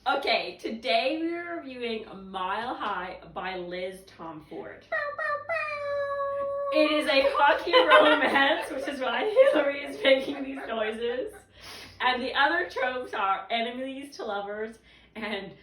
Okay, today we are reviewing A Mile High by Liz Thomforde. It is a hockey romance, which is why Hillary is making these noises. And the other tropes are enemies to lovers and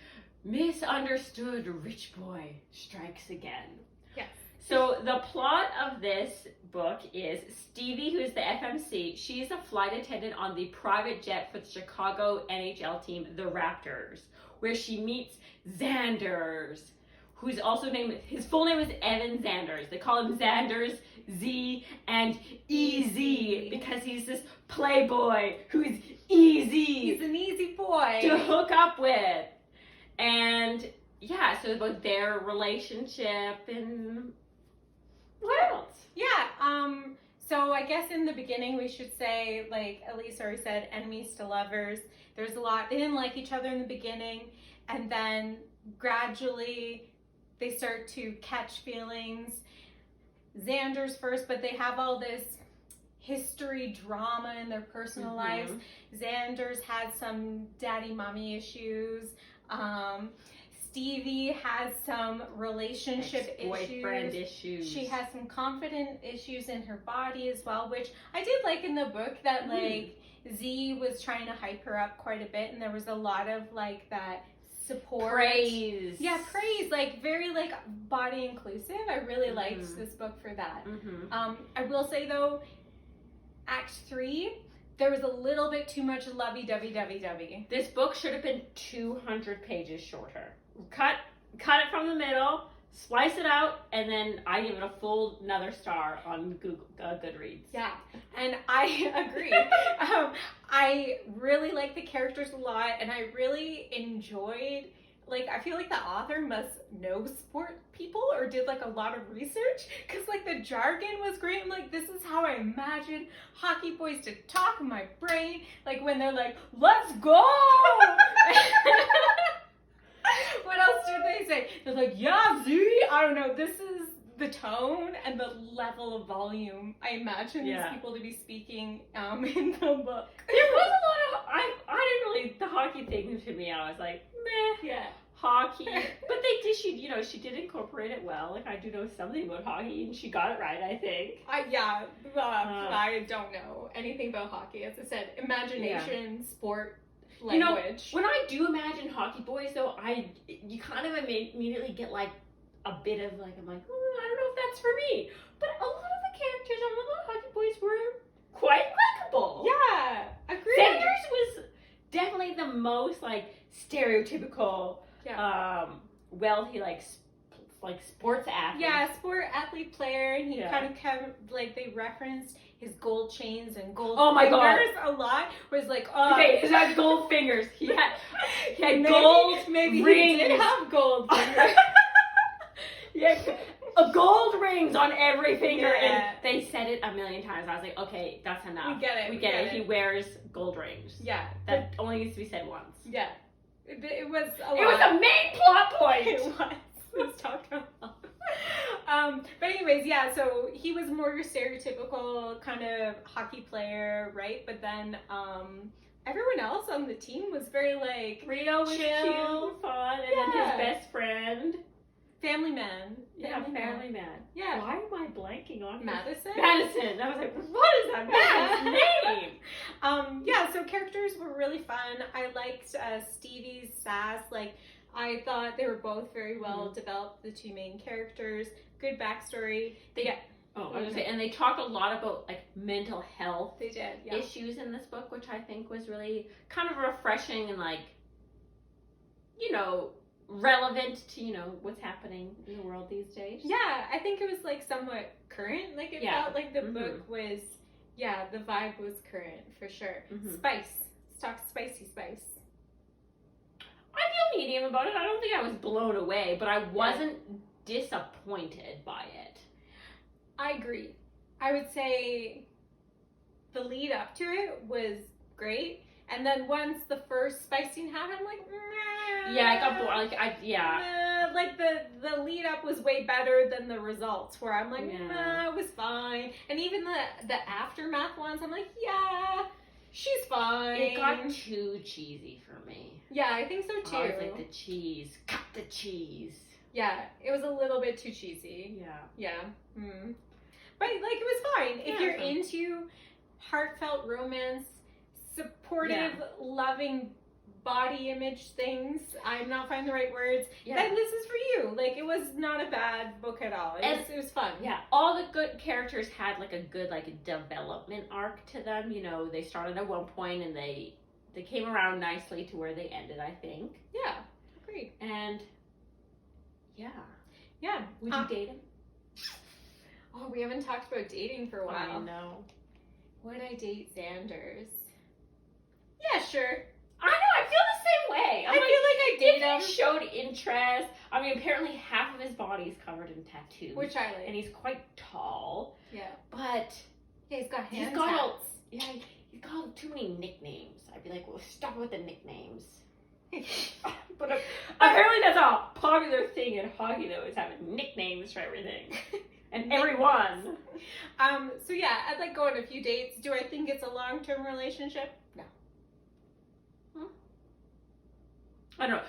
misunderstood rich boy strikes again. Yes. So the plot of this book is Stevie, who's the FMC, she's a flight attendant on the private jet for the Chicago NHL team, the Raptors, where she meets Xanders, who's also named, his full name is Evan Xanders. They call him Xanders, Z, and EZ because he's this playboy who's easy. He's an easy boy to hook up with. And yeah, so about their relationship and what else? Yeah, so I guess in the beginning we should say, like Elise already said, enemies to lovers. There's a lot, they didn't like each other in the beginning, and then gradually they start to catch feelings. Xander's first, but they have all this history drama in their personal lives. Xander's had some daddy mommy issues. Stevie has some relationship boyfriend issues. She has some confident issues in her body as well, which I did like in the book that like Z was trying to hype her up quite a bit, and there was a lot of like that support. Praise. Yeah, praise. Like very like body inclusive. I really liked this book for that. I will say though, Act 3, there was a little bit too much lovey-dovey. This book should have been 200 pages shorter. Cut it from the middle, slice it out, and then I give it a full another star on Google Goodreads. Yeah, and I agree. I really like the characters a lot, and I really enjoyed, like, I feel like the author must know sport people or did like a lot of research, because like the jargon was great. I'm like, this is how I imagine hockey boys to talk in my brain, like when they're like, let's go. What else do they say? They're like, yeah, Z. I don't know. This is the tone and the level of volume I imagine these people to be speaking in the book. There was a lot of, I didn't really, the hockey thing to me, I was like, meh. Yeah. Hockey. But they did, she did incorporate it well. Like, I do know something about hockey, and she got it right, I think. I don't know anything about hockey. As I said, imagination, sport, language. You know, when I do imagine hockey boys, though, you kind of immediately get like a bit of like, I'm like, I don't know if that's for me. But a lot of the characters on the little hockey boys were quite likable. Yeah, agreed. Sanders was definitely the most like stereotypical, wealthy like sports athlete. Yeah, sport athlete player, and he kind of kept like they referenced his gold chains and gold fingers a lot. Was like, okay, he had gold fingers. He had maybe, gold maybe rings. He did have gold fingers. Yeah, gold rings on every finger, and they said it a million times. I was like, okay, that's enough. We get it. He wears gold rings. Yeah, that only needs to be said once. Yeah, it was a lot. It was a main plot point. It was. Let's talk about. But anyways, yeah. So he was more your stereotypical kind of hockey player, right? But then everyone else on the team was very like Rio was chill, cute, fun, and then his best friend. Family man. Family man. Yeah. Why am I blanking on Madison? Madison. I was like, what is that man's name? Yeah, so characters were really fun. I liked Stevie's sass. Like, I thought they were both very well developed, the two main characters. Good backstory. I was gonna say, and they talk a lot about like mental health issues in this book, which I think was really kind of refreshing and like, relevant to, what's happening in the world these days. Yeah, I think it was like somewhat current. Like it felt like the book was, the vibe was current for sure. Spice. Let's talk spicy spice. I feel medium about it. I don't think I was blown away, but I wasn't disappointed by it. I agree. I would say the lead up to it was great. And then once the first spice scene happened, I'm like, meh. Yeah, I got bored. Like the lead up was way better than the results. Where I'm like, it was fine. And even the aftermath ones, I'm like, She's fine. It got too cheesy for me. Yeah, I think so too. I was like, the cheese. Cut the cheese. Yeah, it was a little bit too cheesy. Yeah. Yeah. Mm. But, like, it was fine. If you're into heartfelt romance, supportive, loving body image things, I'm not finding the right words, then this is for you. Like, it was not a bad book at all. It was fun. Yeah, all the good characters had, like, a good, like, development arc to them. You know, they started at one point and they came around nicely to where they ended, I think. Yeah, agreed. And, yeah. Would you date him? Oh, we haven't talked about dating for a while. I know. Would I date Xander's? Yeah, sure. I know, I feel the same way. I feel like I date him. He showed interest. I mean, apparently half of his body is covered in tattoos. Which I like. And he's quite tall. Yeah. But he's got he's got too many nicknames. I'd be like, well, stop with the nicknames. But apparently that's a popular thing in hockey, though, is having nicknames for everything. And everyone. So yeah, I'd like go on a few dates. Do I think it's a long-term relationship? No. I don't know.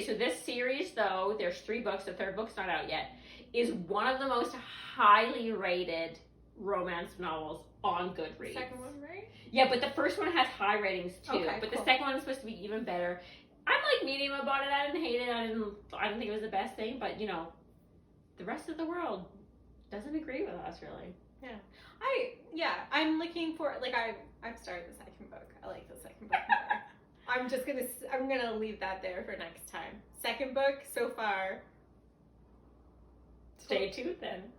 So this series, though, there's 3 books, the 3rd book's not out yet, is one of the most highly rated romance novels on Goodreads. Second one, right? Yeah, but the first one has high ratings too. Okay, but cool. The second one is supposed to be even better. I'm like medium about it. I didn't hate it. I didn't think it was the best thing, but you know, the rest of the world doesn't agree with us really. Yeah. I'm looking for I've started the second book. I like the second book more. I'm gonna leave that there for next time. Second book so far. Stay tuned then.